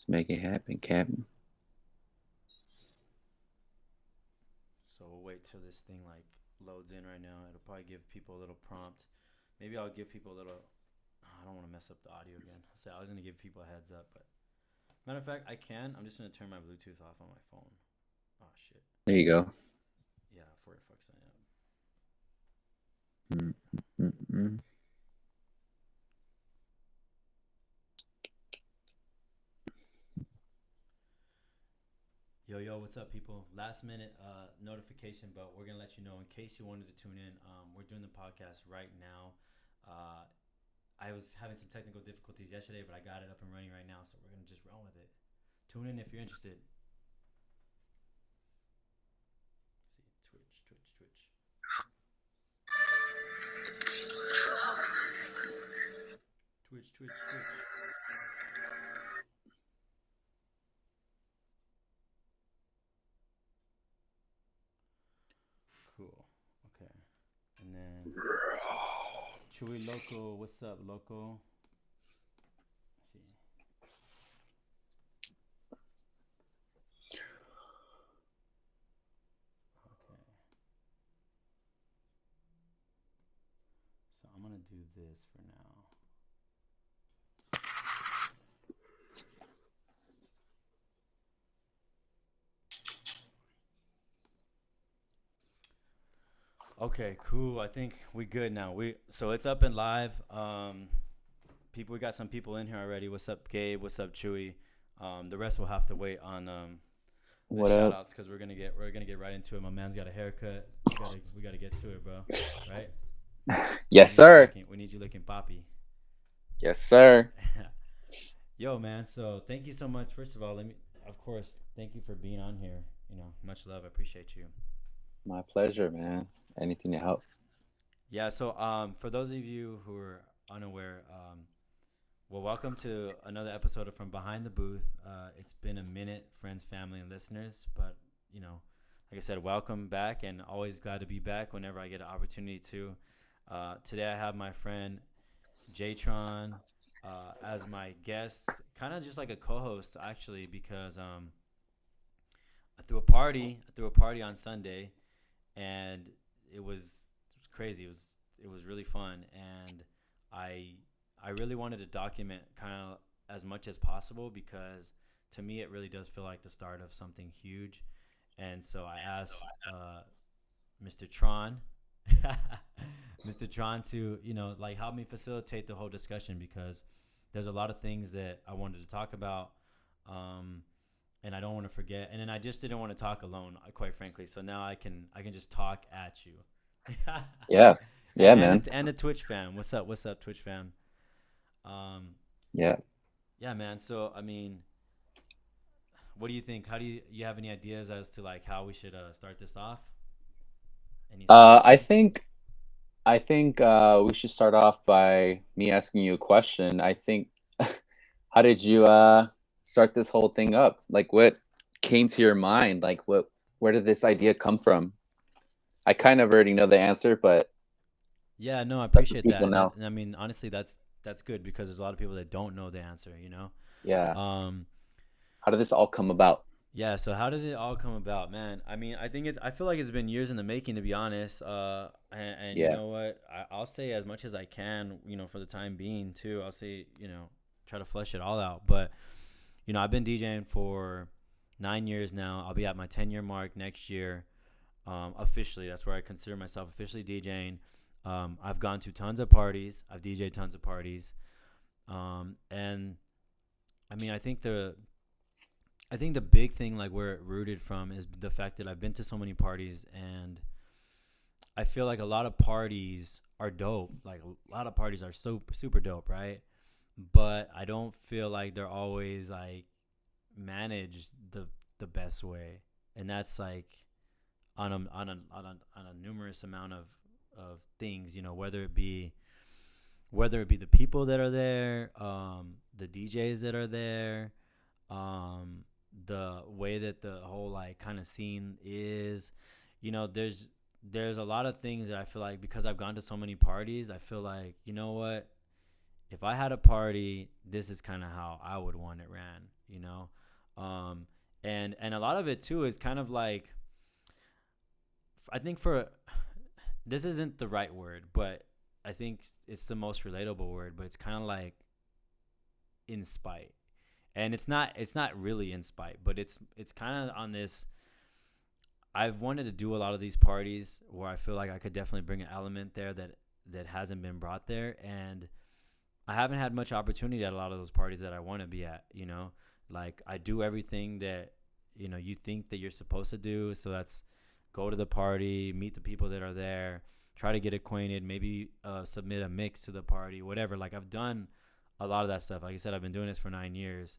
Let's make it happen, Captain. So we'll wait till this thing like loads in right now. It'll probably give people a little prompt. Maybe I'll give people a little. I don't want to mess up the audio again. I was gonna give people a heads up, but matter of fact, I can. I'm just gonna turn my Bluetooth off on my phone. Oh shit. There you go. Yeah, before it fucks that up. Mm, mm, mm. Yo, yo, what's up, people? Last minute notification, but we're gonna let you know in case you wanted to tune in. We're doing the podcast right now. Uh, I was having some technical difficulties yesterday, but I got it up and running right now, so we're gonna just run with it. Tune in if you're interested. See, Twitch. Twitch. Cool. Okay. And then Chewy Loco, what's up, Loco? Let's see. Okay. So I'm gonna do this for now. Okay, cool. I think we good now. So it's up and live. People, we got some people in here already. What's up, Gabe? What's up, Chewy? The rest will have to wait on the What shout up? outs because we're gonna get right into it. My man's got a haircut. We gotta get to it, bro. Right? We Yes, need you sir. looking we need you looking poppy. Yes, sir. Yo, man. So thank you so much. First of all, of course, thank you for being on here. Much love. I appreciate you. My pleasure, man. Anything to help. Yeah. So for those of you who are unaware, well, welcome to another episode of From Behind the Booth. It's been a minute, friends, family, and listeners, but like I said, welcome back, and always glad to be back whenever I get an opportunity to. Today I have my friend J.Tron as my guest, kind of just like a co-host actually, because I threw a party on Sunday, and it was crazy. It was really fun, and I I really wanted to document kind of as much as possible because to me it really does feel like the start of something huge, and so I asked Mr. Tron. Mr. Tron to like help me facilitate the whole discussion because there's a lot of things that I wanted to talk about, um, and I don't want to forget. And then I just didn't want to talk alone, quite frankly. So now I can just talk at you. Yeah. and Yeah, and man. the, and the Twitch fam, what's up? What's up, Twitch fam? Um, Yeah. yeah, man. So I mean, what do you think? How do you have any ideas as to like how we should start this off? Any Uh, I suggestions? think I think we should start off by me asking you a question. I think how did you start this whole thing up? Like what came to your mind? Like what where did this idea come from? I kind of already know the answer, but Yeah, no, I let the appreciate that, people and that know. and I mean honestly, that's good because there's a lot of people that don't know the answer. Yeah. Um, How did this all come about? yeah. So how did it all come about, man? I mean, I feel like it's been years in the making, to be honest. And you Yeah. know what? I'll say as much as I can, for the time being too. I'll say, try to flesh it all out. But I've been DJing for 9 years now. I'll be at my 10-year mark next year. Officially, that's where I consider myself officially DJing. I've gone to tons of parties. I've DJed tons of parties. And I mean, I think the big thing, like where it rooted from, is the fact that I've been to so many parties, and I feel like a lot of parties are dope. Like a lot of parties are so super dope, right? But I don't feel like they're always like managed the best way, and that's like on a numerous amount of things. Whether it be the people that are there, the DJs that are there, um, the way that the whole like kind of scene is. There's a lot of things that I feel like because I've gone to so many parties, I feel like, you know what, if I had a party, this is kind of how I would want it ran, you know. Um, and a lot of it too is kind of like, I think for, this isn't the right word, but I think it's the most relatable word, but it's kind of like in spite. And it's not really in spite, but it's kind of on this. I've wanted to do a lot of these parties where I feel like I could definitely bring an element there that hasn't been brought there, and I haven't had much opportunity at a lot of those parties that I want to be at. Like I do everything that you think that you're supposed to do. So that's go to the party, meet the people that are there, try to get acquainted, maybe submit a mix to the party, whatever. Like I've done a lot of that stuff. Like I said, I've been doing this for 9 years,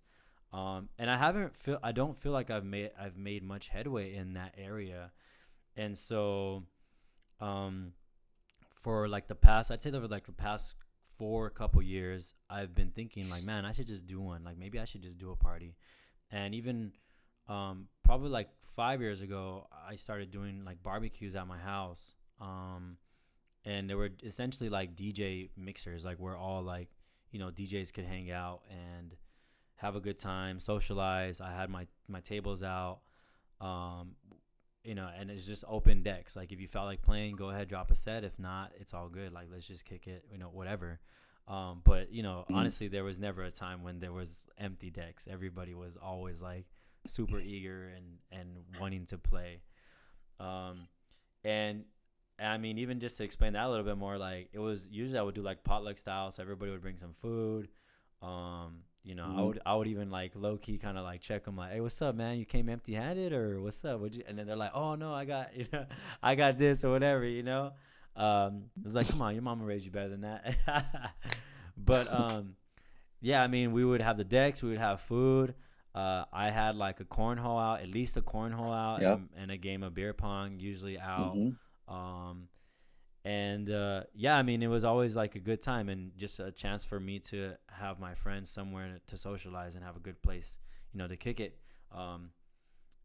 and I don't feel like I've made much headway in that area. And so, um, for like the past, I'd say over like the past for a couple years, I've been thinking like, man, I should just do one. Like maybe I should just do a party. And even probably like 5 years ago, I started doing like barbecues at my house. And they were essentially like DJ mixers, like where all like DJs could hang out and have a good time, socialize. I had my tables out. Um, and it's just open decks. Like if you felt like playing, go ahead, drop a set. If not, it's all good. Like let's just kick it, whatever. But Mhm. honestly, there was never a time when there was empty decks. Everybody was always like super eager and wanting to play. Um, and I mean, even just to explain that a little bit more, like it was usually I would do like potluck style, so everybody would bring some food. I Mhm. would even like low key kind of like check them like, hey, what's up, man? You came empty handed or what's up? Would you? And then they're like, oh no, I got I got this or whatever. It's like, come on, your mama raised you better than that. But yeah, I mean, we would have the decks, we would have food. I had like a cornhole out, at least a cornhole out, Yep. and a game of beer pong usually out. Mhm. Um, and yeah, I mean, it was always like a good time and just a chance for me to have my friends somewhere to socialize and have a good place, to kick it. Um,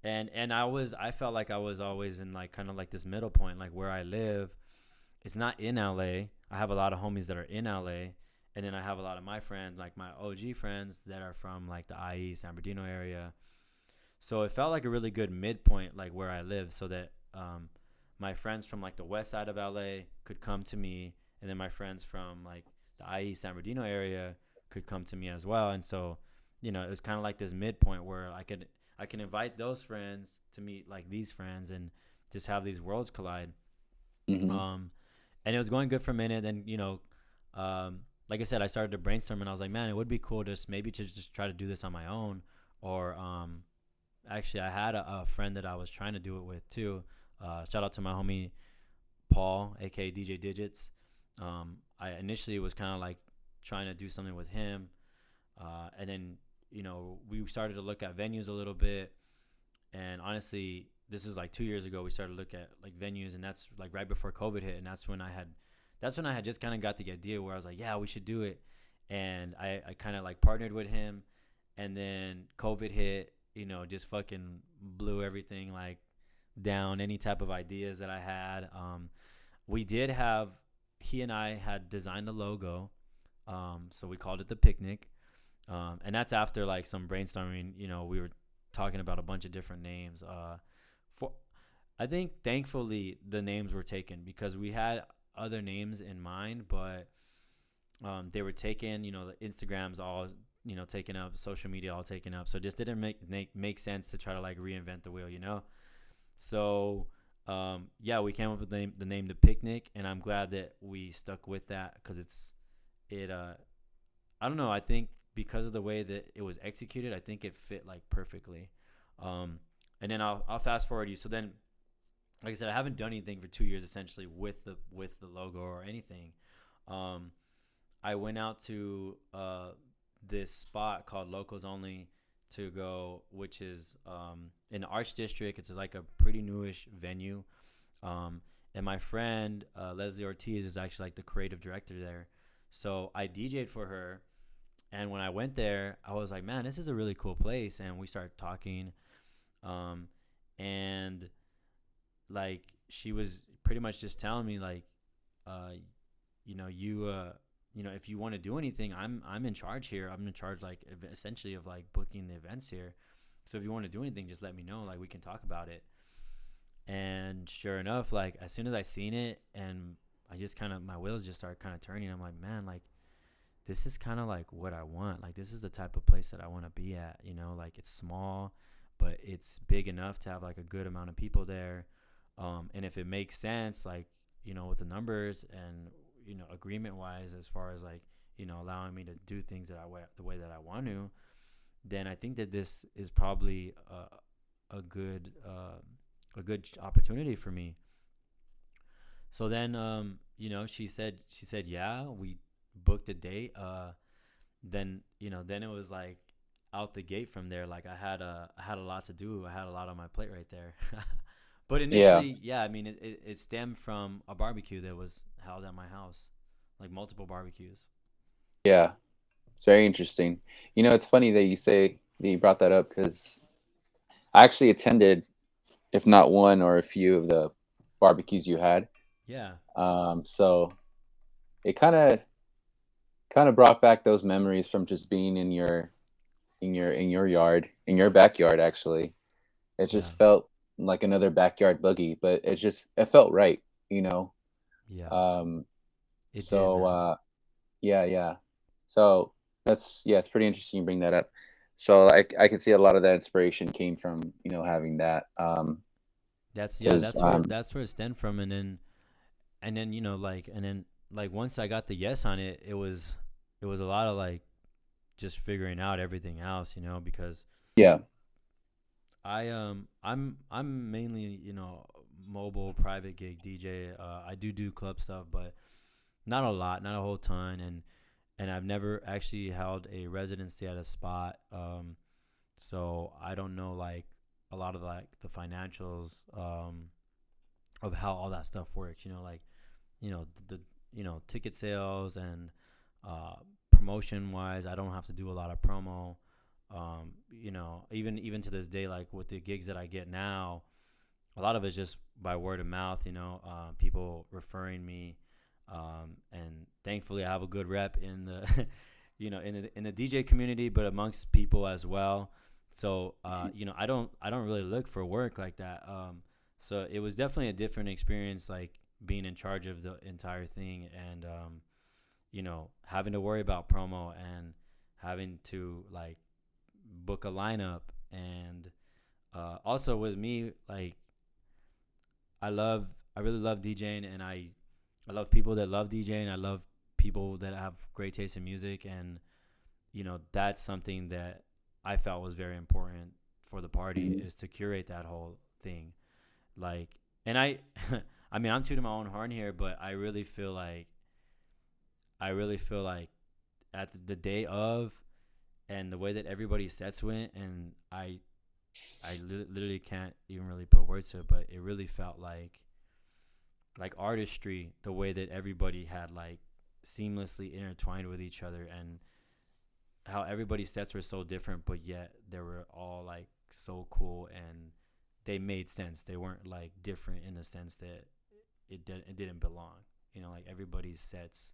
and I felt like I was always in like kind of like this middle point, like where I live. It's not in LA. I have a lot of homies that are in LA, and then I have a lot of my friends, like my OG friends, that are from like the IE San Bernardino area. So it felt like a really good midpoint, like where I live, so that my friends from like the west side of LA could come to me, and then my friends from like the IE San Bernardino area could come to me as well. And so, it was kind of like this midpoint where I can invite those friends to meet like these friends and just have these worlds collide. Mhm. Um, and it was going good for a minute. Then like I said, I started to brainstorm, and I was like, man, it would be cool to maybe to just try to do this on my own, or actually, I had a friend that I was trying to do it with too. Shout out to my homie Paul, aka DJ Digits. I initially was kind of like trying to do something with him, and then we started to look at venues a little bit. And honestly, this is like 2 years ago. We started to look at like venues, and that's like right before COVID hit, and that's when I had just kind of got the idea where I was like, yeah, we should do it. And I kind of like partnered with him, and then COVID hit, just fucking blew everything like down, any type of ideas that I had. We did have, he and I had designed a logo, so we called it the Picnic, and that's after like some brainstorming. We were talking about a bunch of different names. For I think thankfully the names were taken because we had other names in mind, but they were taken. The Instagrams all taken up, social media all taken up, so it just didn't make sense to try to like reinvent the wheel. So yeah, we came up with the name the Picnic, and I'm glad that we stuck with that because it I don't know, I think because of the way that it was executed, I think it fit like perfectly. Um, and then I'll fast forward you. So then, like I said, I haven't done anything for 2 years essentially with the logo or anything. Um, I went out to this spot called Locals Only to go, which is in the Arts District. It's like a pretty newish venue. Um, and my friend Leslie Ortiz is actually like the creative director there. So I DJ'd for her, and when I went there, I was like, man, this is a really cool place. And we started talking, um, and like she was pretty much just telling me like, uh, you if you want to do anything, I'm in charge here. I'm in charge, like, essentially, of like booking the events here. So if you want to do anything, just let me know. Like, we can talk about it. And sure enough, like, as soon as I seen it, and I just kind of, my wheels just started kind of turning. I'm like, man, like, this is kind of like what I want. Like, this is the type of place that I want to be at. Like, it's small, but it's big enough to have like a good amount of people there. And if it makes sense, like, with the numbers and, agreement wise, as far as like, allowing me to do things the way that I want to, then I think that this is probably a good opportunity for me. So then, she said, yeah, we booked a date. Then then it was like out the gate from there. Like, I had a lot to do. I had a lot on my plate right there. But Yeah, initially, yeah, I mean, it stemmed from a barbecue that was held at my house, like multiple barbecues. yeah. It's very interesting. It's funny that you say that you brought that up because I actually attended, if not one or a few of the barbecues you had. Yeah, So it kind of brought back those memories from just being in your yard, in your backyard. Actually, it yeah, just felt like another backyard boogie, but it felt right. You know. yeah. Um, It did, so man. yeah, yeah. So yeah, it's pretty interesting you bring that up. So I can see a lot of that inspiration came from having that. That's yeah. Because That's where it stemmed from, and then like once I got the yes on it, it was a lot of like just figuring out everything else, because yeah, I'm mainly, mobile private gig DJ. I do club stuff, but not a lot, not a whole ton, and I've never actually held a residency at a spot. So I don't know, like, a lot of like the financials of how all that stuff works. Like, the ticket sales and uh, promotion wise, I don't have to do a lot of promo. Even to this day, like with the gigs that I get now, a lot of it's just by word of mouth. People referring me, and thankfully I have a good rep in the in the DJ community, but amongst people as well. So I don't really look for work like that. So it was definitely a different experience, like being in charge of the entire thing, and having to worry about promo, and having to like book a lineup, and also with me, like, I love I really love DJing, and I love people that love DJing. I love people that have great taste in music, and that's something that I felt was very important for the party, mhm, is to curate that whole thing. Like, and I I mean, I'm tooting my own horn here, but I really feel like at the day of, and the way that everybody's sets went, and I literally can't even really put words to it, but it really felt like artistry, the way that everybody had like seamlessly intertwined with each other, and how everybody's sets were so different, but yet they were all like so cool, and they made sense. They weren't like different in the sense that it didn't belong. Like everybody's sets,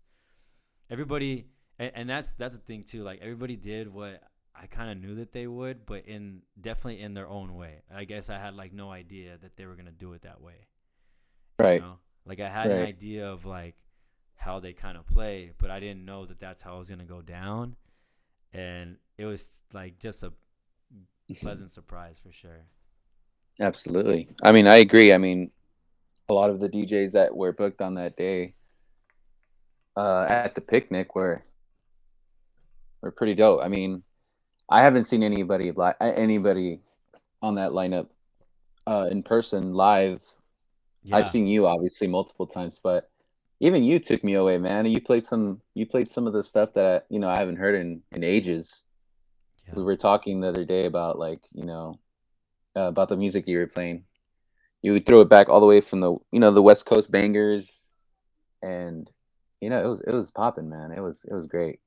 everybody, and that's the thing too. Like, everybody did what I kind of knew that they would, but in definitely in their own way. I guess I had like no idea that they were gonna do it that way. You right, know, like, I had an right. idea of like how they kind of play, but I didn't know that that's how it was gonna go down. And it was like just a pleasant surprise for sure. Absolutely. I mean, I agree. I mean, a lot of the DJs that were booked on that day at the picnic were pretty dope. I mean, I haven't seen anybody on that lineup in person live. I've Yeah, seen you obviously multiple times, but even you took me away, man. You played some of the stuff that I haven't heard in ages. yeah, We were talking the other day about about the music you were playing. You would throw it back all the way from the West Coast bangers, and it was popping, man. It was great.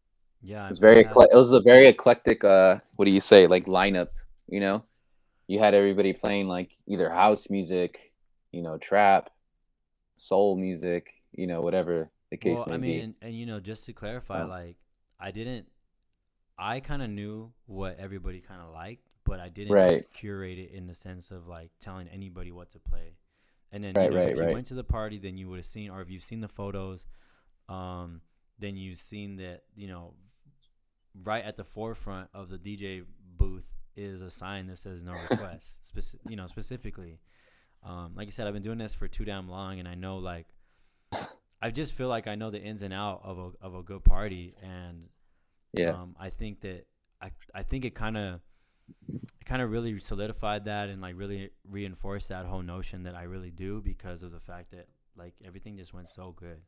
yeah. It was I had it was a very eclectic what do you say, like, lineup, you know? You had everybody playing like either house music, trap, soul music, whatever the the case Well, I may mean, be. just to clarify, So like, I didn't. I kind of knew what everybody kind of liked, but I didn't right, curate it in the sense of like telling anybody what to play. And then, right, right, if you right. went to the party, then you would have seen, or if you've seen the photos, um, then you've seen that, right at the forefront of the DJ booth is a sign that says no requests, specifically. Like I said, I've been doing this for too damn long, and I know, like, I just feel like I know the ins and out of a good party, and Yeah. I think that I think it kind of really solidified that and like really reinforced that whole notion that I really do, because of the fact that like everything just went so good,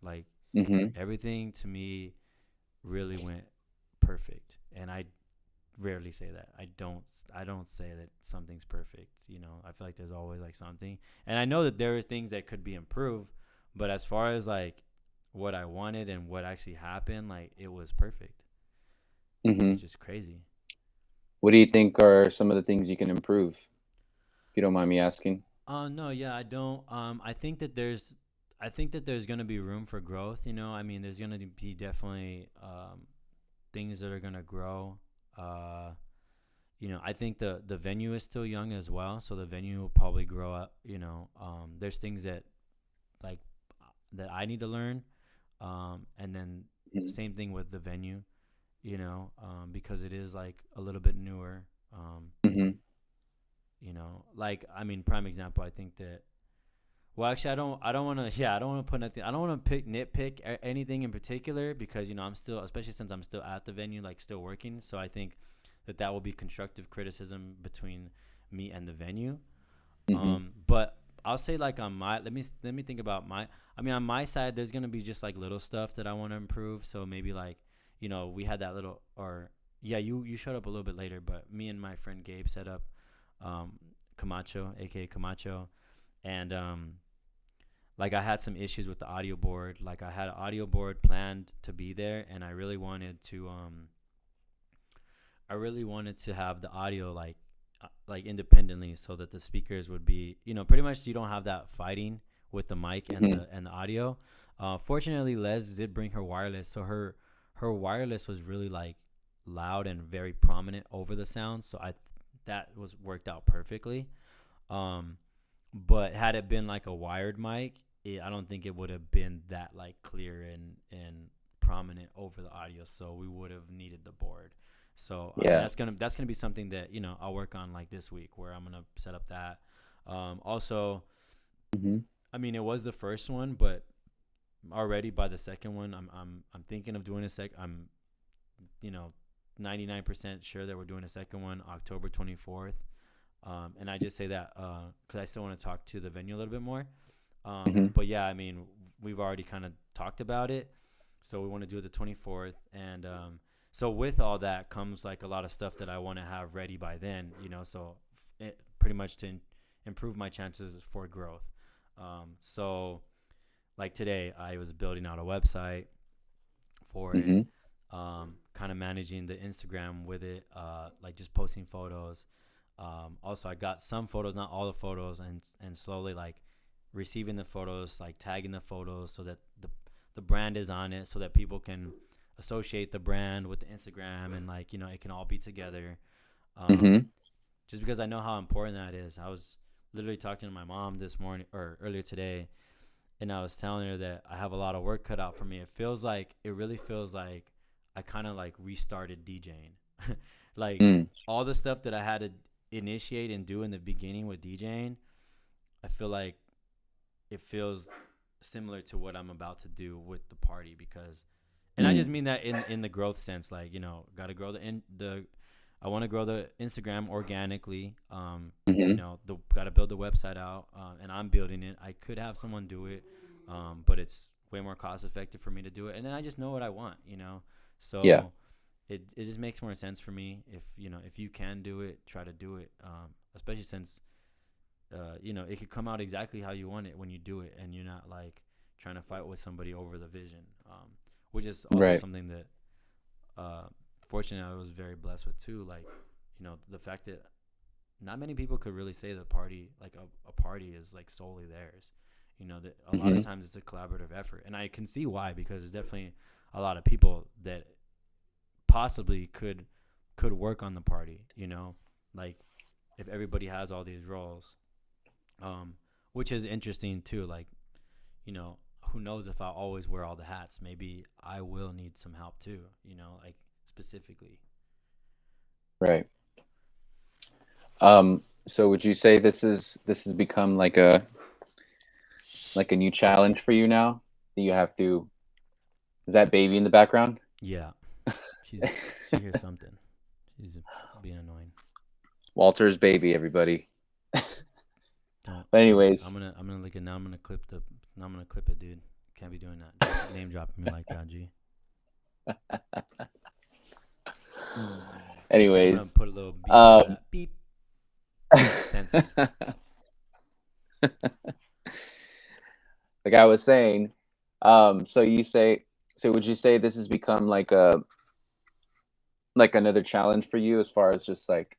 like Mhm. everything to me really went perfect, and I rarely say that. I don't say that something's perfect. I feel like there's always like something, and I know that there are things that could be improved, but as far as like what I wanted and what actually happened, like it was perfect, which Mhm. is crazy. What do you think are some of the things you can improve, if you don't mind me asking? No, yeah, I don't. I think that there's gonna be room for growth. I mean, there's gonna be definitely things that are gonna grow. Uh, I think the venue is still young as well, so the venue will probably grow up. There's things that like that I need to learn, and then Mhm. same thing with the venue. Because it is like a little bit newer. Mhm. Like, I mean, prime example. I think that. Well, actually, I don't. I don't want to. Yeah, I don't want to put nothing. I don't want to nitpick anything in particular, because I'm still, especially since I'm still at the venue, like still working. So I think that will be constructive criticism between me and the venue. Mhm. But I'll say, like, on my, let me think about my. I mean, on my side, there's gonna be just like little stuff that I want to improve. So maybe like, we had that little, or yeah, you showed up a little bit later, but me and my friend Gabe set up, um, Camacho, aka Camacho, and like I had some issues with the audio board. Like I had an audio board planned to be there, and I really wanted to have the audio like independently, so that the speakers would be, pretty much you don't have that fighting with the mic and Mhm. the audio. Fortunately, Les did bring her wireless, so her wireless was really like loud and very prominent over the sound. So that was worked out perfectly. Um, but had it been like a wired mic, I don't think it would have been that like clear and prominent over the audio. So we would have needed the board. So I mean Yeah. that's gonna be something that I'll work on like this week, where I'm gonna set up that. Also, Mhm. I mean it was the first one, but already by the second one, I'm thinking of doing a sec. I'm you know 99% sure that we're doing a second one October 24th. And I just say that because I still want to talk to the venue a little bit more. Mhm. But yeah, I mean, we've already kind of talked about it, so we want to do it the 24th, and so with all that comes like a lot of stuff that I want to have ready by then. So pretty much to improve my chances for growth. So like today, I was building out a website for it, Mhm. kind of managing the Instagram with it, like just posting photos. Also, I got some photos, not all the photos, and slowly like receiving the photos, like tagging the photos, so that the brand is on it, so that people can associate the brand with the Instagram, and like it can all be together. Um, Mhm. just because I know how important that is. I was literally talking to my mom this morning or earlier today, and I was telling her that I have a lot of work cut out for me. It really feels like I kind of like restarted DJing. Like Mm. all the stuff that I had to initiate and do in the beginning with DJing, I feel like it feels similar to what I'm about to do with the party, because and I just Mm. mean that in the growth sense, like, got to grow the I want to grow the Instagram organically. Mhm. The got to build the website out, and I'm building it. I could have someone do it, but it's way more cost effective for me to do it. And then I just know what I want. Yeah. So it just makes more sense for me if you can do it, try to do it. Especially since it could come out exactly how you want it when you do it, and you're not like trying to fight with somebody over the vision, which is also Right. something that uh, fortunately I was very blessed with too. Like, the fact that not many people could really say the party, like a party is like solely theirs. That a lot of Mm-hmm. times it's a collaborative effort, and I can see why, because there's definitely a lot of people that possibly could work on the party. Like if everybody has all these roles, um, which is interesting too. Like you know, who knows if I always wear all the hats? Maybe I will need some help too. Like specifically. Right. So would you say this has become like a new challenge for you now? That you have to is that baby in the background? Yeah, she hears something. She's being annoying. Walter's baby, everybody. Don't. But I'm gonna. anyways, I'm gonna look at now. I'm gonna clip the. Now I'm gonna clip it, dude. Can't be doing that. Name dropping me like that, G. I'm gonna anyways, put a little beep over um, that. Beep. Censored. like I was saying, so you say, so would you say this has become like another challenge for you as far as just like,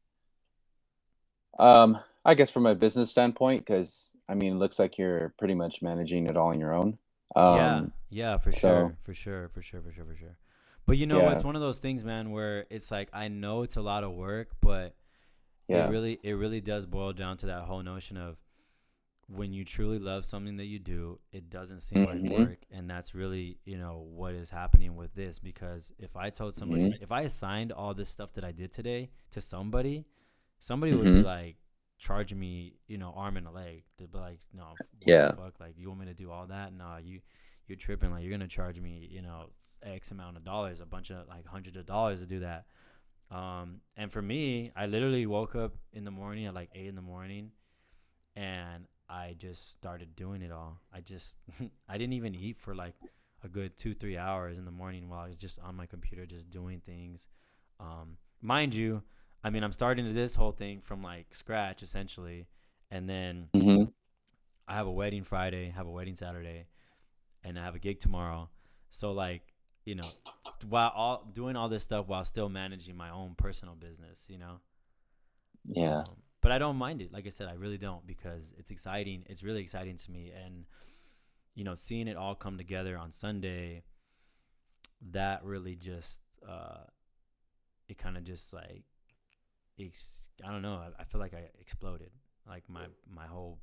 I guess from a business standpoint, because I mean, it looks like you're pretty much managing it all on your own. Yeah. Um, Yeah. For so sure. For sure. For sure. For sure. For sure. But it's yeah, one of those things, man, where it's like I know it's a lot of work, but yeah, it really does boil down to that whole notion of when you truly love something that you do, it doesn't seem like mm-hmm, work. And that's really, what is happening with this. Because if I told mm-hmm, somebody, if I assigned all this stuff that I did today to somebody, somebody would be mm-hmm, like charging me, arm and a leg. They'd be like, no, what the yeah, fuck? Like, you want me to do all that? Nah, you're tripping. Like, you're going to charge me, X amount of dollars, a bunch of like hundreds of dollars to do that. And for me, I literally woke up in the morning at like 8 in the morning, and I just started doing it all. I didn't even eat for like a good 2-3 hours in the morning while I was just on my computer just doing things. Mind you, I mean, I'm starting this whole thing from like scratch essentially, and then mm-hmm, I have a wedding Friday, have a wedding Saturday, and I have a gig tomorrow. So like, you know, while all doing all this stuff while still managing my own personal business. yeah, But I don't mind it. Like I said, I really don't, because it's exciting. It's really exciting to me, and seeing it all come together on Sunday, that really just it kind of just like I don't know. I feel like I exploded. Like my whole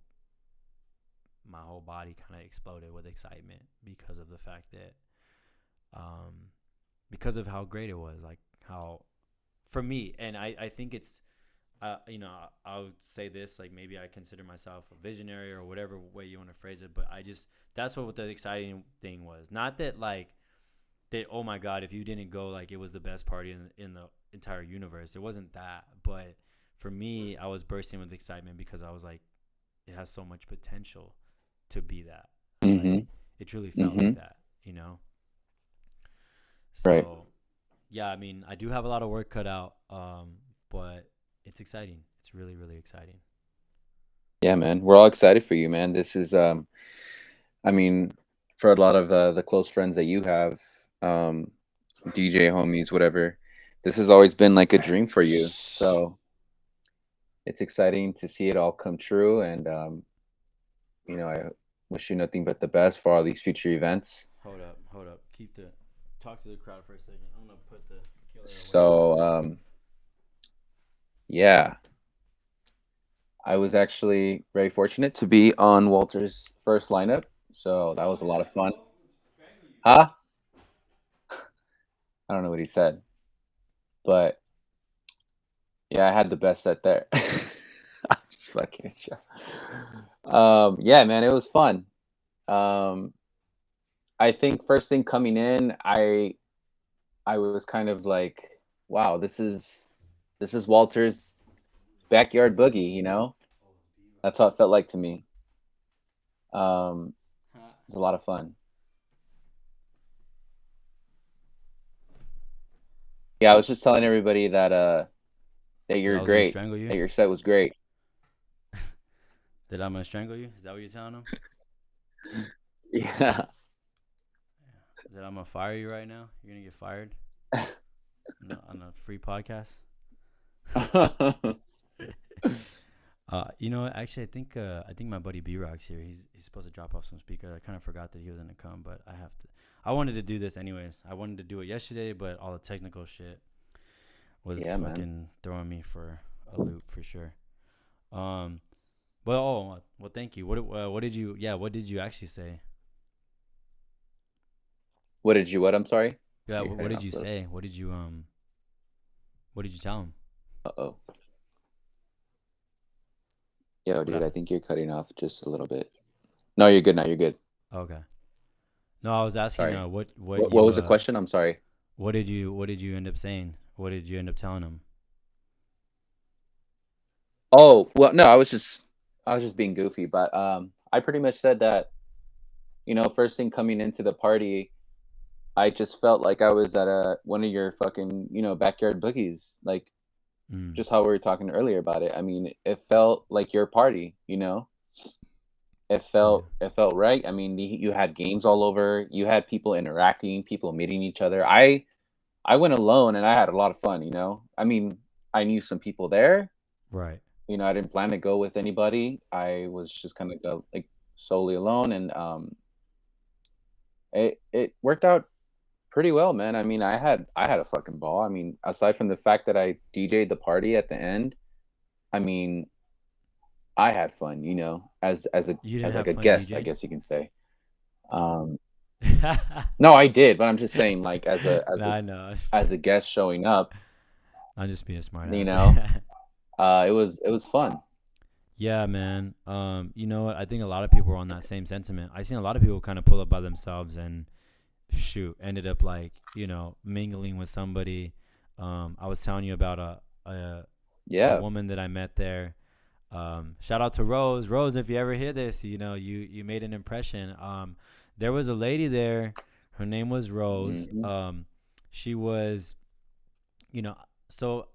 body kind of exploded with excitement because of the fact that um because of how great it was, like how for me. And I think it's I'll say this, like maybe I consider myself a visionary or whatever way you want to phrase it, but that's what the exciting thing was. Not that like that, oh my God, if you didn't go, like it was the best party in the entire universe. It wasn't that, but for me, I was bursting with excitement because I was like, it has so much potential to be that. Like mm-hmm, it truly felt mm-hmm, like that. right. So yeah, I mean, I do have a lot of work cut out, but it's exciting. It's really, really exciting. Yeah, man, we're all excited for you, man. This is, I mean, for a lot of the close friends that you have, um, DJ homies, whatever, this has always been like a dream for you. So it's exciting to see it all come true. And, I wish you nothing but the best for all these future events. Hold up. Talk to the crowd for a second. I'm gonna put the killer away for a So, second. yeah, I was actually very fortunate to be on Walter's first lineup. So that Tell was a me lot of that, fun. bro. Strangle you. Huh? I don't know what he said, but yeah, I had the best set there. I'm just fucking with you. Yeah, man, it was fun. Um, I think first thing coming in, I was kind of like, wow, this is Walter's backyard boogie, you know? Oh, it's B That's right how it felt like to me. Um, there. it was a lot of fun. Yeah, I was just telling everybody that That you're I was gonna great, strangle you. that your set was great. That I'm gonna strangle you. Is that what you're telling them? Yeah. That I'm gonna fire you right now. You're gonna get fired on a free podcast. You know, actually, I think my buddy B Rock's here. He's supposed to drop off some speakers. I kind of forgot that he was gonna come, but I have to. I wanted to do this anyways. I wanted to do it yesterday, but all the technical shit was Yeah, man. fucking throwing me for a loop for sure. Um, well, oh, well, thank you. What did you? Yeah, what did you actually say? What did you? What? I'm sorry. Yeah, You're what cutting did off you a little. say? What did you tell him? Uh oh. Yo, What dude, I happened? think you're cutting off just a little bit. No, you're good now. You're good. Okay. No, I was asking, Sorry. what What you, was the question? I'm sorry. what did you end up saying? What did you end up telling him? Oh, well, no, I was just being goofy, but I pretty much said that, first thing coming into the party, I just felt like I was at a one of your fucking, backyard boogies, like Mm, just how we were talking earlier about it. I mean, it felt like your party. It yeah. felt it felt right. I mean, you had games all over, you had people interacting, people meeting each other. I went alone and I had a lot of fun. I mean, I knew some people there. Right. I didn't plan to go with anybody. I was just kind of go like solely alone, and it worked out pretty well, man. I mean, I had a fucking ball. I mean, aside from the fact that I DJ'd the party at the end, I mean, I had fun, as a You didn't as like have a fun guest, I DJing? guess you can say. Um, no, I did, but I'm just saying, like, as a as Nah, a I know. as a guest showing up, I'm just being a smart you ass. know, it was fun. Yeah, man. You know what? I think a lot of people are on that same sentiment. I seen a lot of people kind of pull up by themselves and shoot, ended up like, mingling with somebody. I was telling you about a Yeah. woman that I met there. Shout out to Rose. Rose, if you ever hear this, you made an impression. There was a lady there. Her name was Rose. Hmm. She was, you know, so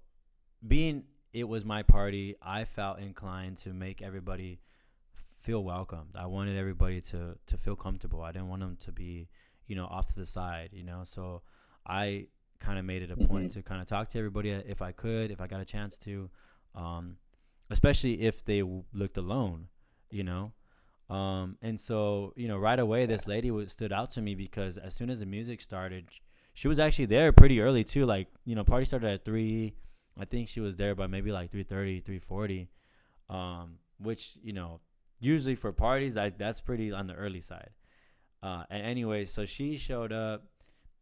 being it was my party, I felt inclined to make everybody feel welcomed. I wanted everybody to feel comfortable. I didn't want them to be, off to the side. So I kind of made it a point Hmm. to kind of talk to everybody if I could, if I got a chance to, um, especially if they looked alone, you know. And so, right away, this lady stood out to me because as soon as the music started, she was actually there pretty early too. Like, party started at 3. I think she was there by maybe like 3:30, 3:40. Which, usually for parties, that's pretty on the early side. And anyway, so she showed up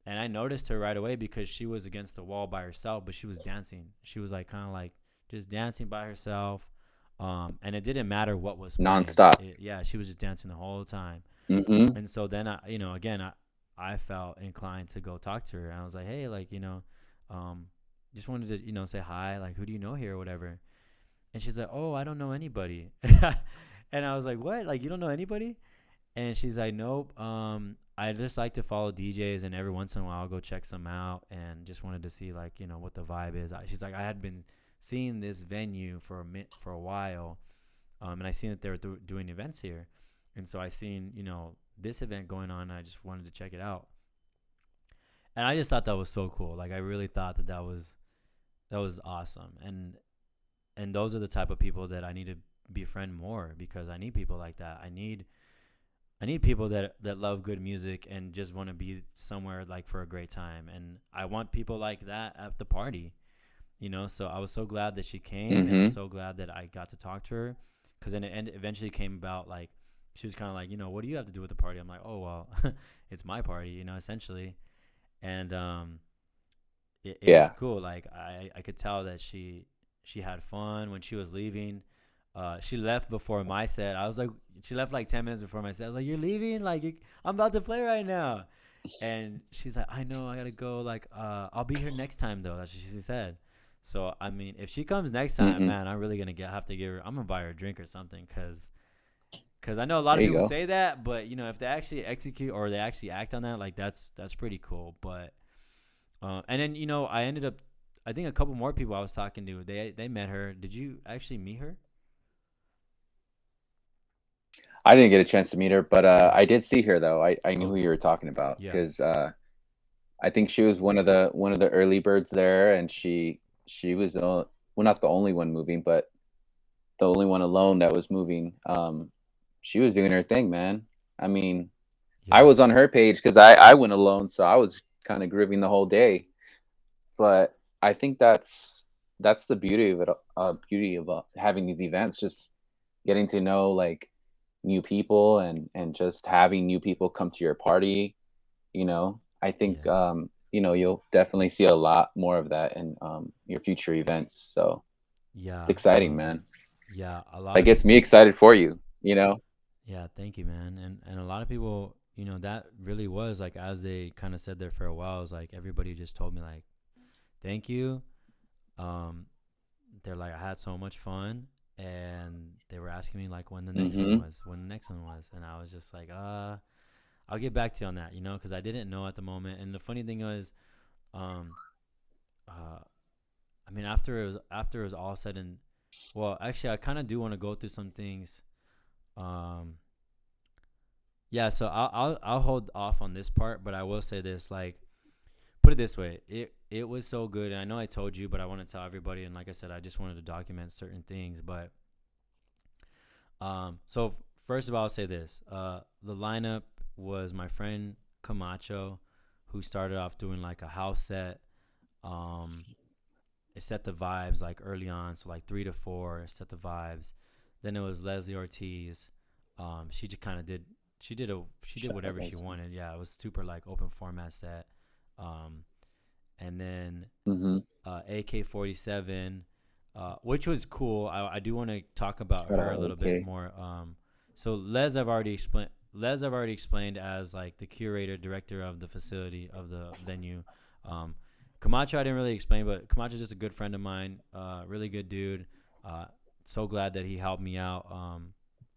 and I noticed her right away because she was against the wall by herself, but she was dancing. She was like kind of like just dancing by herself. And it didn't matter what was playing. Nonstop. Yeah, she was just dancing the whole time. Hmm. And so then again, I felt inclined to go talk to her. And I was like, hey, like, um, just wanted to, say hi. Like, who do you know here or whatever? And she's like, oh, I don't know anybody. And I was like, what? Like, you don't know anybody? And she's like, nope. I just like to follow DJs, and every once in a while I'll go check some out, and just wanted to see like what the vibe is. She's like, I had been seeing this venue for a while, and I seen that they were doing events here, and so I seen this event going on. And I just wanted to check it out, and I just thought that was so cool. Like I really thought that was awesome, and those are the type of people that I need to befriend more because I need people like that. I need people that love good music and just want to be somewhere like for a great time. And I want people like that at the party. So I was so glad that she came, and I'm Hmm. so glad that I got to talk to her, because then it eventually came about like she was kind of like, what do you have to do with the party? I'm like, oh well, it's my party, essentially. And it was Yeah. cool. Like I could tell that she had fun when she was leaving. She left before my set. I was like, she left like 10 minutes before my set. I was like, you're leaving? Like I'm about to play right now. And she's like, I know, I gotta go. Like, I'll be here next time though. That's what she said. So I mean, if she comes next time, Hmm. man, I'm really gonna have to give her. I'm gonna buy her a drink or something, cause I know a lot There of you people go. say that, but if they actually execute or they actually act on that, like that's pretty cool. But and then I ended up, I think a couple more people I was talking to, they met her. Did you actually meet her? I didn't get a chance to meet her, but Okay. I did see her though. I knew Oh, who you cool. were talking about Yeah. because I think she was one of the early birds there, and she was well, not the only one moving, but the only one alone that was moving. She was doing her thing, man. I mean, I Yeah. was on her page because I went alone, so I was kind of grooving the whole day. But I think that's the beauty of it. Beauty of having these events, just getting to know like new people and just having new people come to your party. I think Yeah. you'll definitely see a lot more of that in your future events. So it's Yeah. exciting, man. Yeah. A lot That of gets me people. excited for you. Yeah. Thank you, man. And a lot of people, that really was like as they kind of said their farewells. Like everybody just told me like, thank you. Um, they're like, I had so much fun, and they were asking me like Mm-hmm. when the next one was, and I was just like, I'll get back to you on that, because I didn't know at the moment. And the funny thing was, um, uh, I mean, after it was all said and, well, actually, I kind of do want to go through some things. Um, yeah, so I'll hold off on this part, but I will say this, like, put it this way, it was so good, and I know I told you, but I want to tell everybody, and like I said, I just wanted to document certain things, but so first of all, I'll say this: the lineup was my friend Camacho, who started off doing like a house set. Um, it set the vibes like early on, so like 3 to 4 set the vibes. Then it was Leslie Ortiz. She just kind of did. She did Shut up, whatever she Leslie. wanted. Yeah, it was super like open format set. Um, and then Mm-hmm. AK-47, which was cool. I do want to talk about Shut her up. a little bit Okay. more. So Les, I've already explained as like the curator, director of the facility of the venue. Um, Camacho, I didn't really explain, but Camacho's just a good friend of mine. Really good dude. Uh, so glad that he helped me out.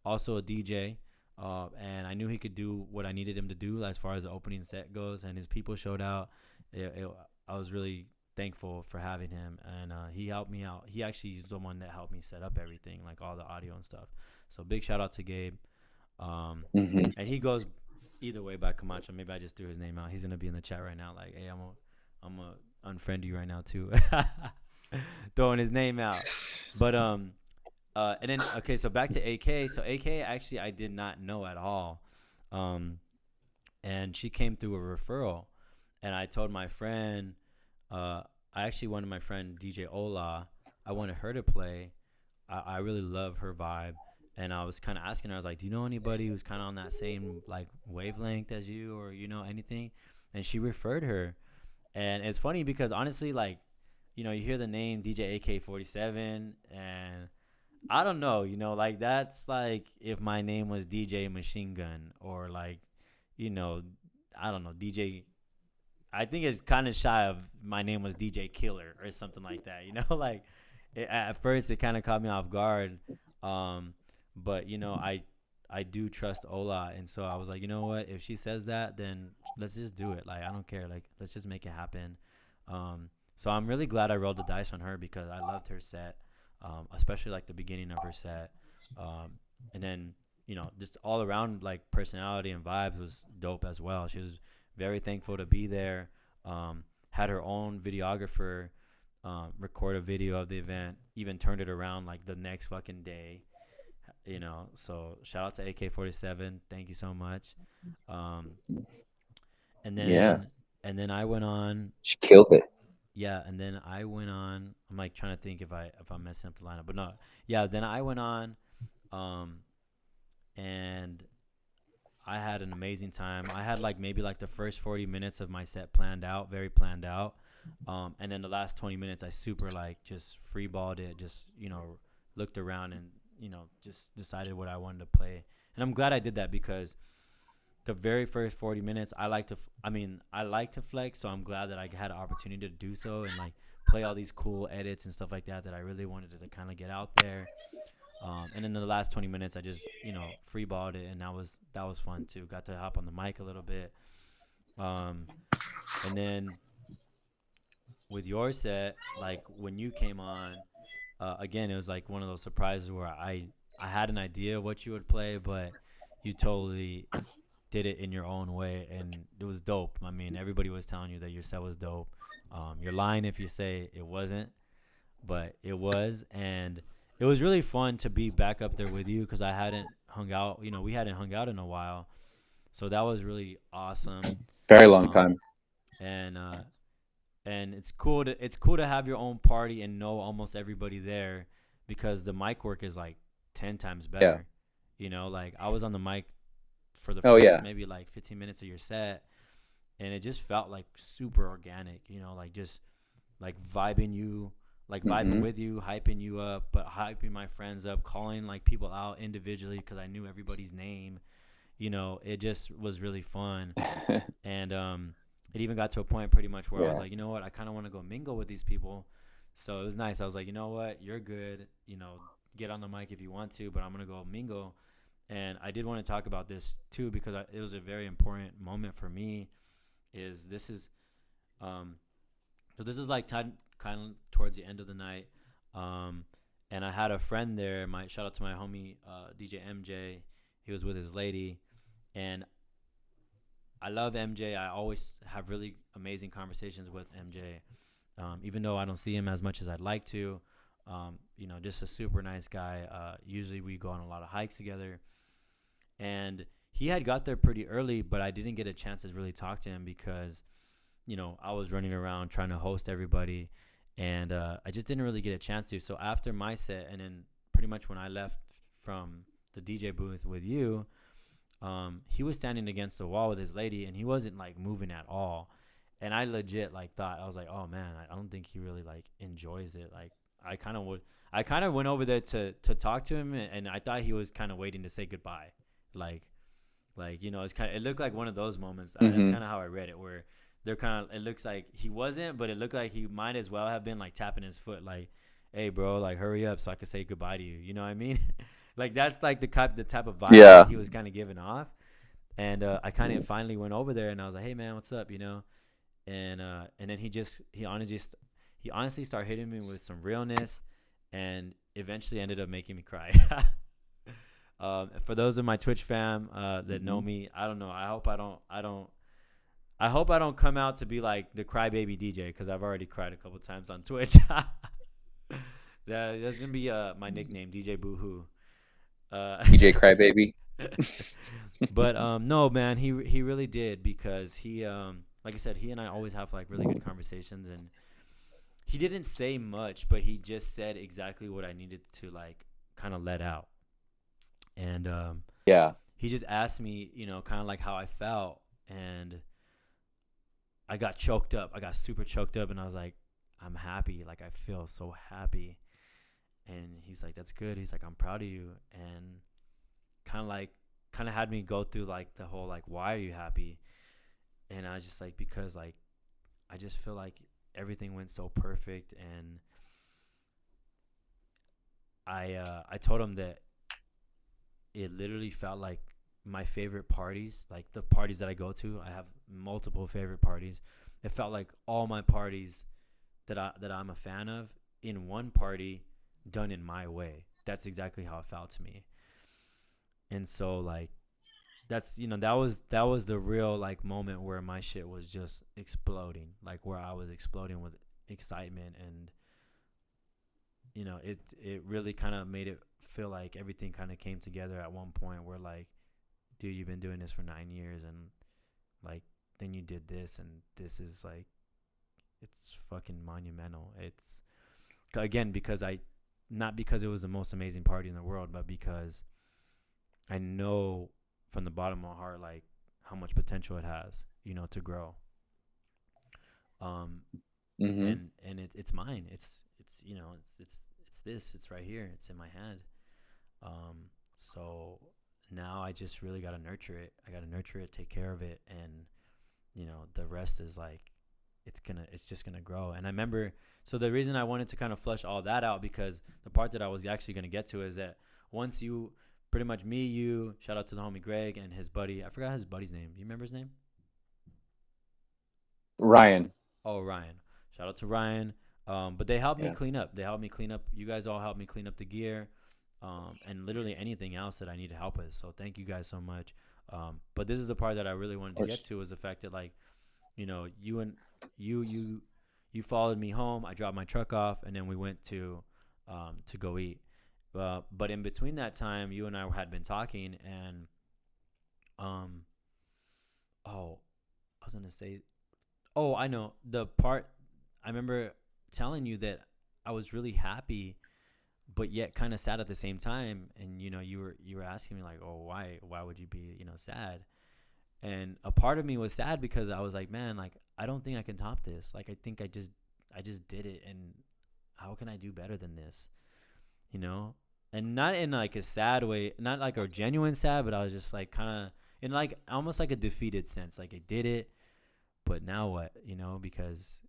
Also a DJ. And I knew he could do what I needed him to do as far as the opening set goes, and his people showed out. I was really thankful for having him, and he helped me out. He actually is the one that helped me set up everything, like all the audio and stuff. So big shout out to Gabe. Um, Mm-hmm. and he goes either way by Camacho. Maybe I just threw his name out. He's gonna be in the chat right now. Like, hey, I'm a unfriend you right now too. Throwing his name out, but and then okay, so back to AK. So AK actually I did not know at all, um, and she came through a referral, and I told my friend, uh, I actually wanted my friend DJ Ola. I wanted her to play. I really love her vibe, and I was kind of asking her. I was like, "Do you know anybody who's kind of on that same like wavelength as you, or anything?" And she referred her, and it's funny because honestly, like, you hear the name DJ AK-47, and I don't know, like that's like if my name was DJ Machine Gun or like, you know, I don't know, DJ. I think it's kind of shy of my name was DJ Killer or something like that. Like at first it kind of caught me off guard, um, but I do trust Ola, and so I was like, you know what? If she says that, then let's just do it. Like I don't care. Like let's just make it happen. So I'm really glad I rolled the dice on her because I loved her set, especially like the beginning of her set, um, and then just all around like personality and vibes was dope as well. She was very thankful to be there. Had her own videographer record a video of the event, even turned it around like the next fucking day. So shout out to AK-47. Thank you so much. Um, and Yeah, then and then I went on. she killed it. Yeah, and then I went on. I'm like trying to think if I'm messing up the lineup, but no. Yeah, then I went on, um, and I had an amazing time. I had like maybe like the first 40 minutes of my set planned out, very planned out. And then the last 20 minutes, I super like just freeballed it, just, looked around and, just decided what I wanted to play. And I'm glad I did that because the very first 40 minutes, I like to flex. So I'm glad that I had an opportunity to do so and like play all these cool edits and stuff like that I really wanted to kind of get out there. And in the last 20 minutes, I just free balled it, and that was fun too. Got to hop on the mic a little bit, um, and then with your set, like when you came on, again, it was like one of those surprises where I had an idea of what you would play, but you totally did it in your own way, and it was dope. I mean, everybody was telling you that your set was dope. You're lying if you say it wasn't. but it was, and it was really fun to be back up there with you because I hadn't hung out. We hadn't hung out in a while, so that was really awesome. Very long Um, time. and it's cool to have your own party and know almost everybody there because the mic work is like 10 times Yeah. better. Like I was on the mic for the Oh first yeah. maybe like 15 minutes of your set, and it just felt like super organic. Like just like vibing Hmm. with you, hyping you up, but hyping my friends up, calling like people out individually because I knew everybody's name. It just was really fun. And it even got to a point pretty much where I was Yeah. like, you know what, I kind of want to go mingle with these people. So it was nice. I was like, you know what, you're good. Get on the mic if you want to, but I'm gonna go mingle. And I did want to talk about this too because it was a very important moment for me. Is this is um, so this is like kind of towards the end of the night, um, and I had a friend there. My shout out to my homie DJ MJ. He was with his lady, and I love MJ. I always have really amazing conversations with MJ, even though I don't see him as much as I'd like to. Just a super nice guy. Usually we go on a lot of hikes together, and he had got there pretty early, but I didn't get a chance to really talk to him because I was running around trying to host everybody, and I just didn't really get a chance to. So after my set, and then pretty much when I left from the DJ booth with you, he was standing against the wall with his lady, and he wasn't like moving at all. And I legit like thought I was like, oh man, I don't think he really like enjoys it. Like I kind of would, I kind of went over there to talk to him, and I thought he was kind of waiting to say goodbye, like it's kind of it looked like one of those moments. That's Hmm. kind of how I read it, where they're kind of it looks like he wasn't, but it looked like he might as well have been like tapping his foot, like, hey bro, like hurry up so I can say goodbye to you. You know what I mean? Like that's like the type of vibe that Yeah. he was kind of giving off. And I kind of finally went over there and I was like, hey man, what's up? And then he honestly started hitting me with some realness, and eventually ended up making me cry. For those of my Twitch fam that know Hmm. me, I don't know. I hope I don't come out to be like the crybaby DJ because I've already cried a couple times on Twitch. That's gonna be my nickname, DJ Boohoo. Uh, DJ Crybaby. but no, man, he really did because like I said, he and I always have like really good conversations, and he didn't say much, but he just said exactly what I needed to like kind of let out, and Yeah. he just asked me, kind of like how I felt, and I got choked up. I got super choked up, and I was like, I'm happy. Like I feel so happy. And he's like, that's good. He's like, I'm proud of you, and kind of had me go through like the whole like, why are you happy? And I was just like, because like I just feel like everything went so perfect, and I told him that it literally felt like my favorite parties, like the parties that I go to. I have multiple favorite parties. It felt like all my parties that I'm a fan of in one party done in my way. That's exactly how it felt to me. And so like that was the real like moment where my shit was just exploding, like where I was exploding with excitement. And it really kind of made it feel like everything kind of came together at one point where like, dude, you've been doing this for 9 years, and like then you did this, and this is like, it's fucking monumental. It's again because I not because it was the most amazing party in the world, but because I know from the bottom of my heart like how much potential it has, to grow. Um, Hmm. and it's mine. It's right here. It's in my hand. So now I just really gotta nurture it. I gotta nurture it, take care of it, and the rest is like it's just gonna grow. And I remember, so the reason I wanted to kind of flush all that out, because the part that I was actually gonna get to is that once you pretty much me, you shout out to the homie Greg and his buddy. I forgot his buddy's name. You remember his name? Ryan. Oh, Ryan. Shout out to Ryan. But they helped me Yeah. clean up. They helped me clean up. You guys all helped me clean up the gear, and literally anything else that I need help with. So thank you guys so much. But this is the part that I really wanted Of to get course. to, was the fact that like, you and you You followed me home. I dropped my truck off, and then we went to go eat. But in between that time, you and I had been talking, and um, oh, I was gonna say, oh, I know the part. I remember telling you that I was really happy, but yet kind of sad at the same time. And you were asking me like, oh, why would you be sad? And a part of me was sad because I was like, man, like I don't think I can top this. Like I think I just did it, and how can I do better than this? You know, and not in like a sad way, not like a genuine sad, but I was just like kind of in like almost like a defeated sense. Like I did it, but now what? Because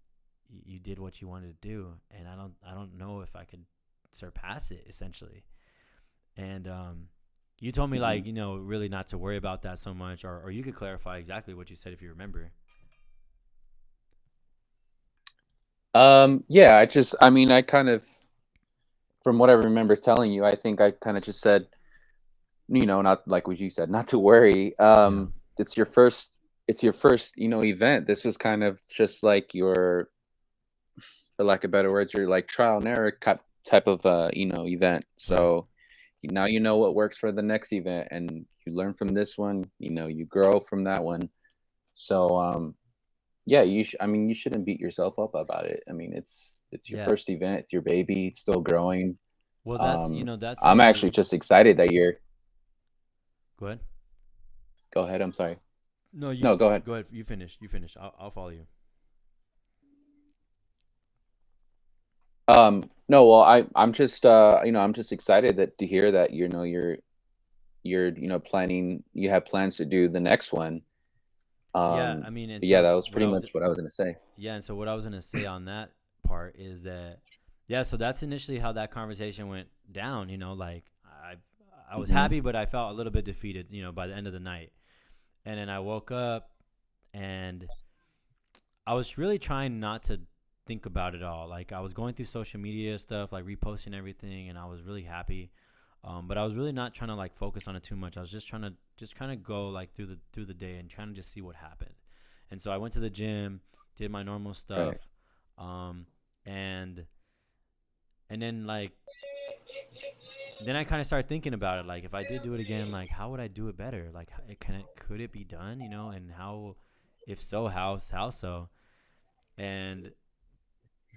you did what you wanted to do, and I don't know if I could surpass it essentially. And you told me Hmm. like really not to worry about that so much, or you could clarify exactly what you said if you remember. Yeah, I mean, I kind of, from what I remember telling you, I think I kind of just said, not like what you said, not to worry. Yeah, It's your first, event. This was kind of just like your, for lack of better words, your like trial and error type of, event. right. So now you know what works for the next event, and you learn from this one. You grow from that one. So, yeah, I mean, you shouldn't beat yourself up about it. I mean, it's your Yeah. first event. It's your baby. It's still growing. Well, that's Um, that's I'm only. actually just excited that you're. Go ahead. Go ahead. I'm sorry. No, you No, go ahead. go ahead. You finish. You finish. I'll follow you. No, well, I'm just I'm just excited that to hear that you're planning you have plans to do the next one. Yeah, I mean, and But yeah, so that was pretty much what I was gonna say. yeah, and so what I was gonna say on that part is that yeah, so that's initially how that conversation went down. Like I was Hmm. happy, but I felt a little bit defeated. By the end of the night, and then I woke up and I was really trying not to think about it all. Like I was going through social media stuff, like reposting everything, and I was really happy. But I was really not trying to like focus on it too much. I was just trying to just kind of go like through the day and trying to just see what happened. And so I went to the gym, did my normal stuff, Right. um, and and then like then I kind of started thinking about it. Like if I did do it again, like how would I do it better? Like could it be done? And how, if so, how so? And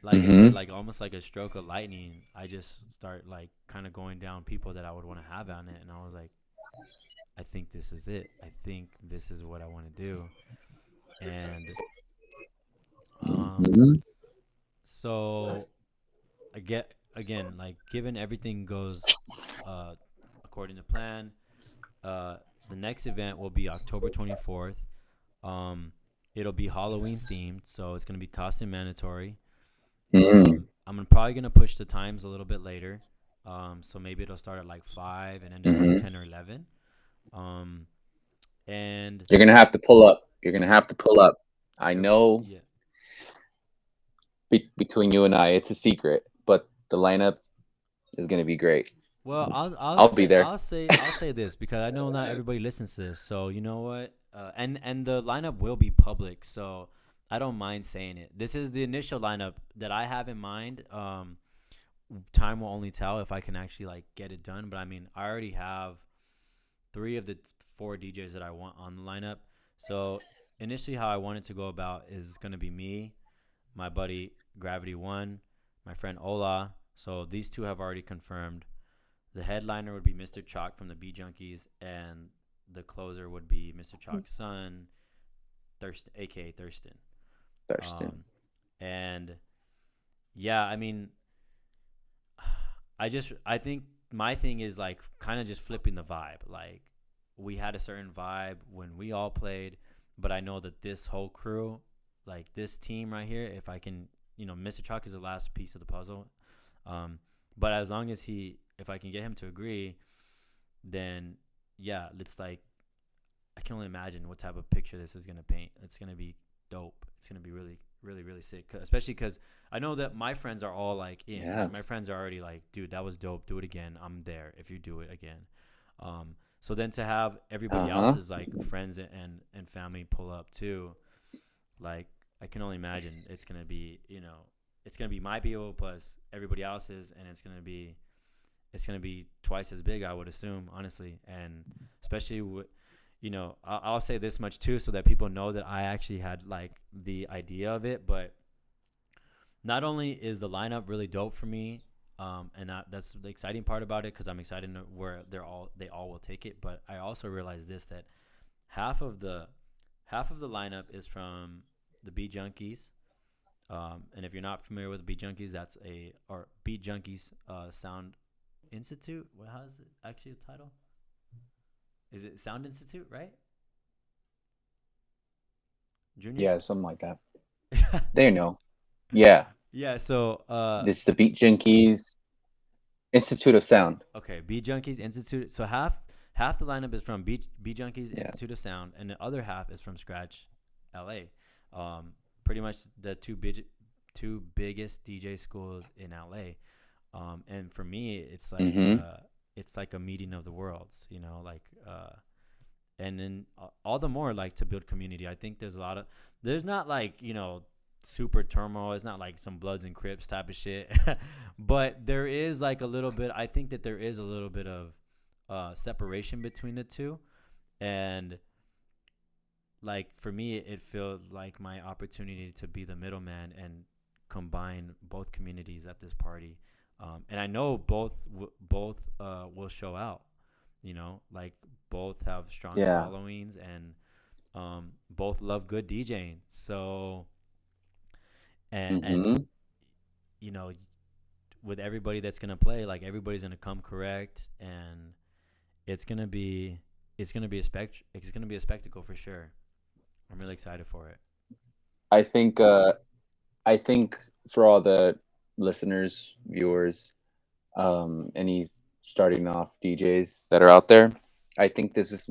like I said, Hmm. like almost like a stroke of lightning, I just start like kind of going down people that I would want to have on it, and I was like, I think this is it. I think this is what I want to do, and um, Hmm. so I get again like given everything goes uh according to plan, uh, the next event will be October 24th. Um, it'll be Halloween themed, so it's gonna be costume mandatory. Hmm. I'm probably gonna push the times a little bit later. So maybe it'll start at like 5 and end at like Hmm. 10 or 11. Um, and You're gonna have to pull up. You're gonna have to pull up. I it, know yeah. between you and I, it's a secret, but the lineup is gonna be great. Well, I'll I'll be say there. I'll say this because I know not everybody listens to this. So you know what? And the lineup will be public, so I don't mind saying it. This is the initial lineup that I have in mind. Time will only tell if I can actually like get it done. But I mean, I already have three of the four DJs that I want on the lineup. So initially, how I wanted to go about is going to be me, my buddy Gravity One, my friend Ola. So these two have already confirmed. The headliner would be Mr. Chalk from the Beat Junkies, and the closer would be Mr. Chalk's son, Thurston, aka Thurston. Thurston. Um, and yeah, I mean, I think my thing is like kind of just flipping the vibe. Like we had a certain vibe when we all played, but I know that this whole crew, like this team right here, if I can, Mr. Chalk is the last piece of the puzzle. Um, but as long as if I can get him to agree, then yeah, it's like I can only imagine what type of picture this is gonna paint. It's gonna be dope. It's gonna be really, really, really sick. Especially because I know that my friends are all like in. Yeah. Like my friends are already like, dude, that was dope. Do it again. I'm there if you do it again. So then to have Uh everybody huh. else's like friends and family pull up too, like I can only imagine it's gonna be, it's gonna be my people plus everybody else's, and it's gonna be twice as big, I would assume, honestly, and especially with, I'll say this much too, so that people know that I actually had like the idea of it. But not only is the lineup really dope for me, and that's the exciting part about it, because I'm excited to where they all will take it. But I also realized this, that half of the half of the lineup is from the Beat Junkies. And if you're not familiar with Beat Junkies, that's a or Beat Junkies Sound Institute. What how is it actually the title? Is it Sound Institute, right? Junior? Yeah, something like that. They know. Yeah, Yeah, so this is the Beat Junkies Institute of Sound. okay, Beat Junkies Institute. So half the lineup is from Beat Junkies Yeah. Institute of Sound, and the other half is from Scratch, LA. Pretty much the two biggest DJ schools in LA. And for me, Mm-hmm. it's like a meeting of the worlds, like and then all the more like to build community. I think there's not like super turmoil. It's not like some Bloods and Crips type of shit, but there is like a little bit. I think that there is a little bit of separation between the two, and like for me, it feels like my opportunity to be the middleman and combine both communities at this party. And I know both will show out. Like both have strong Yeah. followings, and both love good DJing. So and Mm-hmm. you know with everybody that's gonna play, like everybody's gonna come correct, and it's gonna be it's gonna be a spectacle for sure. I'm really excited for it. I think I think for all the listeners, viewers, any starting off DJs that are out there, I think this is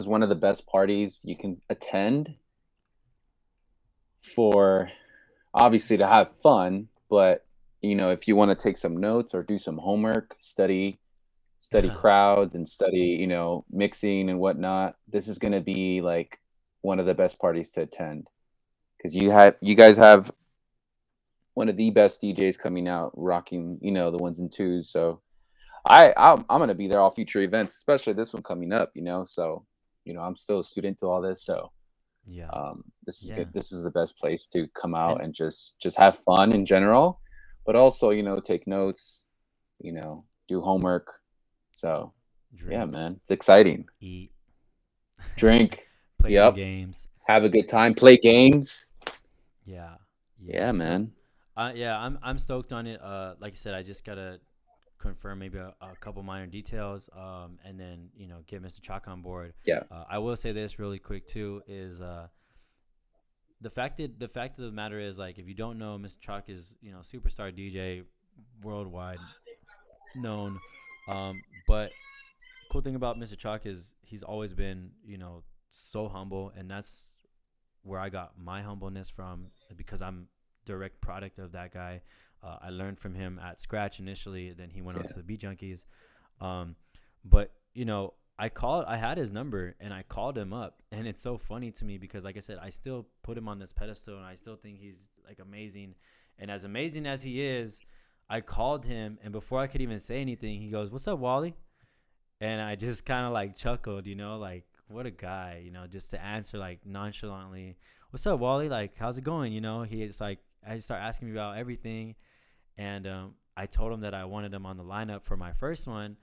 one of the best parties you can attend for, obviously, to have fun, but if you want to take some notes or do some homework, study crowds and study, mixing and whatnot, this is going to be like one of the best parties to attend, because you guys have one of the best DJs coming out rocking, the ones and twos. So I'm gonna be there all future events, especially this one coming up. So I'm still a student to all this, so Yeah, this is good. yeah, This is the best place to come out and and just have fun in general, but also take notes, do homework. So yeah, drink, man, it's exciting. eat, Drink, play some yep, games. have a good time, play games. Yeah, yeah. Yeah, So, man. yeah, I'm stoked on it. Like I said, I just gotta confirm maybe a couple minor details, and then get Mr. Chalk on board. Yeah. I will say this really quick too is the fact of the matter is, like, if you don't know, Mr. Chalk is superstar DJ, worldwide known. But cool thing about Mr. Chalk is he's always been so humble, and that's where I got my humbleness from, because I'm direct product of that guy. I learned from him at Scratch initially, then he went on Yeah. to the Beat Junkies. But I had his number and I called him up, and it's so funny to me because, like I said, I still put him on this pedestal and I still think he's like amazing. And as amazing as he is, I called him, and before I could even say anything, he goes, "What's up, Wally?" And I just kind of like chuckled, like, what a guy, just to answer like nonchalantly, "What's up, Wally? Like, how's it going?" He's like, I start asking me about everything, and I told him that I wanted him on the lineup for my first one,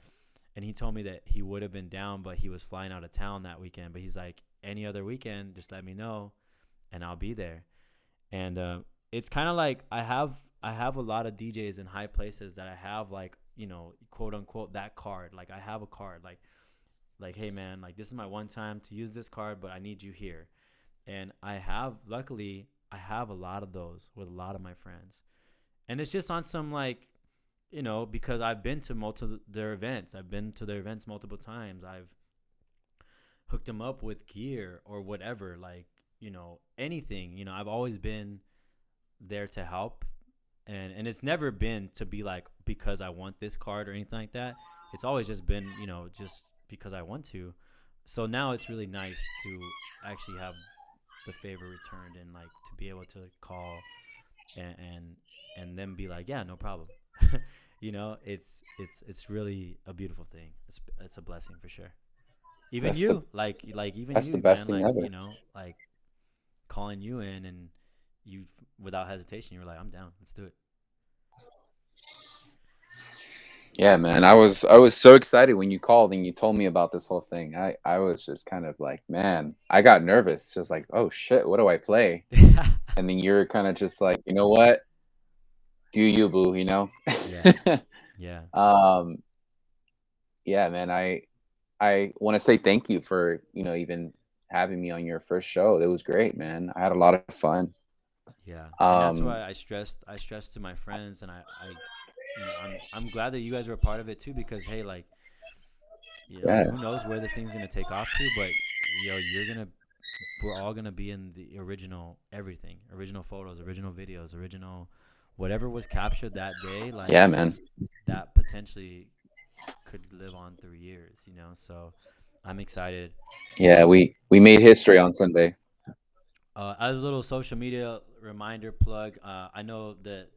and he told me that he would have been down, but he was flying out of town that weekend. But he's like, any other weekend, just let me know, and I'll be there. And it's kind of like I have a lot of DJs in high places that I have, like, quote unquote, that card. Like, I have a card, like, hey man, like, this is my one time to use this card, but I need you here. And luckily I have a lot of those with a lot of my friends, and it's just on some, like, because I've been to multiple their events. I've been to their events multiple times. I've hooked them up with gear or whatever, like, anything. I've always been there to help, and it's never been to be like because I want this card or anything like that. It's always just been, just because I want to. So now it's really nice to actually have the favor returned, and like to be able to call and and then be like, yeah, no problem. It's really a beautiful thing. It's a blessing for sure. Even That's the you, like even that's the you, best man, thing like ever. like calling you in, and you without hesitation, you were like, I'm down. Let's do it. Yeah, man. I was so excited when you called and you told me about this whole thing. I was just kind of like, man, I got nervous. Just like, oh shit, what do I play? And then you're kind of just like, you know what? Do you, boo? Yeah, yeah, um, yeah, man. I want to say thank you for even having me on your first show. It was great, man. I had a lot of fun. yeah. And that's Um, why I stressed to my friends, and I'm glad that you guys were a part of it too, because hey, like, yeah, who knows where this thing's gonna take off to, but we're all gonna be in the original everything, original photos, original videos, original whatever was captured that day. Like yeah, man. that potentially could live on through years, So I'm excited. Yeah, we made history on Sunday. As a little social media reminder plug, I know that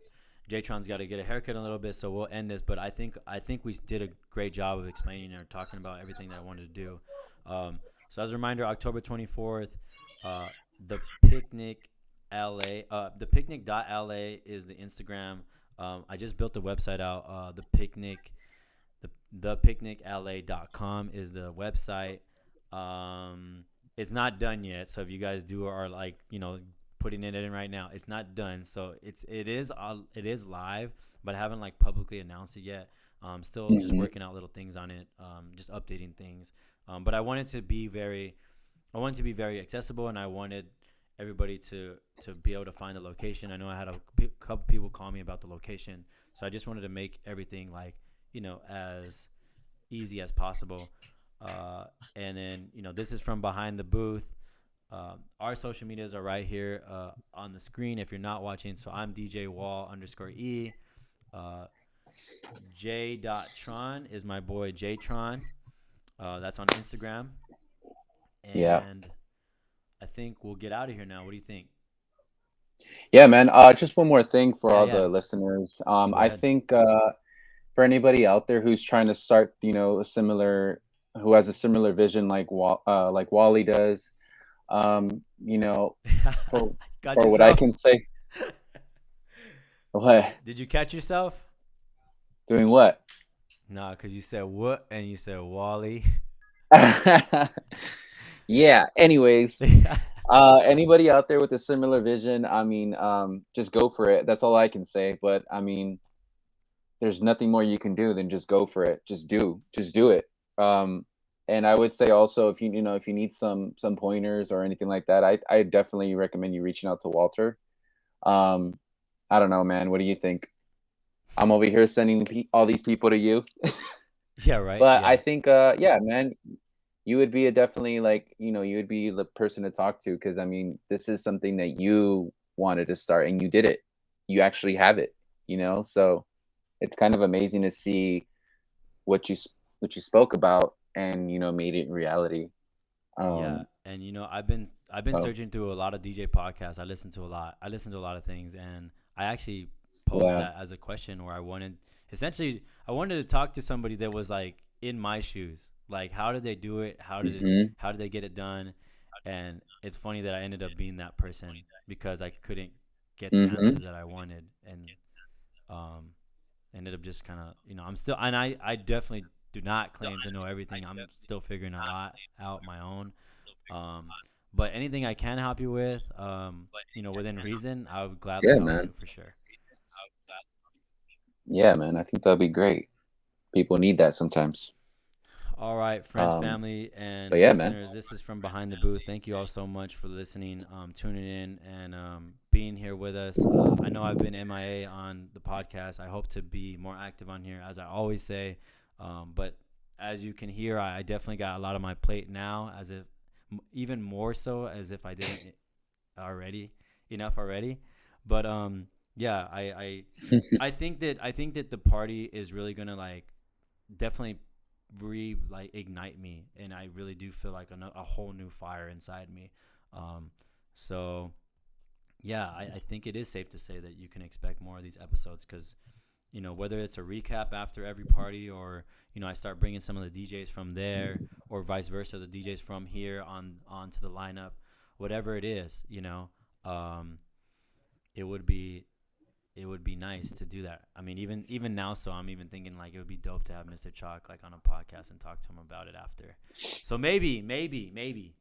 J.Tron's got to get a haircut in a little bit, so we'll end this. But I think we did a great job of explaining or talking about everything that I wanted to do. So as a reminder, October 24th, uh, the picnic the picnic.la is the Instagram. I just built the website out. Thepicnicla.com is the website. Um, it's not done yet, so if you guys do are like putting it in right now, it's not done. So it is live, but I haven't like publicly announced it yet. Still just Hmm. working out little things on it, just updating things. But I wanted to be very accessible, and I wanted everybody to be able to find the location. I know I had a couple people call me about the location, so I just wanted to make everything like as easy as possible. Uh, and then this is from behind the booth. Our social medias are right here on the screen if you're not watching. So I'm DJ Wall underscore E. Uh, J.Tron is my boy J.Tron. That's on Instagram. Yeah, And I think we'll get out of here now. What do you think? yeah, man. Just one more thing for Yeah, all yeah. the listeners. You go I ahead. think for anybody out there who's trying to start, who has a similar vision like Wally does, you know, for Got for what I yourself? can say, what Did you catch yourself? doing what? Nah, because you said what and you said Wally. Yeah. Anyways, anybody out there with a similar vision, I mean, just go for it. That's all I can say. But I mean, there's nothing more you can do than just go for it. Just do it. Um, and I would say also if you need some pointers or anything like that, I definitely recommend you reaching out to Walter. Um, I don't know, man. What do you think? I'm over here sending all these people to you, Yeah, right. but I Yeah. think yeah, man, you would be a definitely like you would be the person to talk to because I mean this is something that you wanted to start and you did it. You actually have it. So it's kind of amazing to see what what you spoke about and made it reality. Yeah, Um, and I've been so searching through a lot of DJ podcasts. I listen to a lot. I listen to a lot of things, and I actually posed yeah. that as a question where I wanted to talk to somebody that was like in my shoes. Like, how did they do it? Hmm. How did they get it done? And it's funny that I ended up being that person because I couldn't get the Hmm. answers that I wanted, and um, ended up just kind of I'm still, and I definitely do not claim to know everything. I'm still figuring a lot out my own. um, but anything I can help you with, within reason, I would gladly Yeah, help man. you for sure. Yeah, man. I think that'd be great. People need that sometimes. All right, friends, Um, family, but and yeah, man. listeners, this is from behind the booth. Thank you all so much for listening, tuning in, and being here with us. I know I've been MIA on the podcast. I hope to be more active on here, as I always say. But as you can hear, I definitely got a lot on my plate now, as if even more so as if I didn't already enough already. But yeah, I think that the party is really gonna like definitely ignite me, and I really do feel like a whole new fire inside me. um So yeah, I think it is safe to say that you can expect more of these episodes because whether it's a recap after every party or I start bringing some of the DJs from there or vice versa, the DJs from here onto the lineup, whatever it is, um, it would be it would be nice to do that. I mean, even now, so I'm even thinking like it would be dope to have Mr. Chalk like on a podcast and talk to him about it after. So maybe.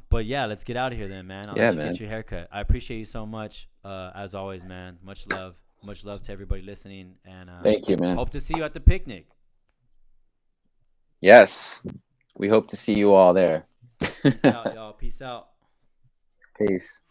But yeah, let's get out of here then, man. I'll Yeah, let you get man. your haircut. I appreciate you so much. As always, man. Much love to everybody listening, and Thank you, man. hope to see you at the picnic. Yes, we hope to see you all there. Peace out, y'all. Peace out. Peace.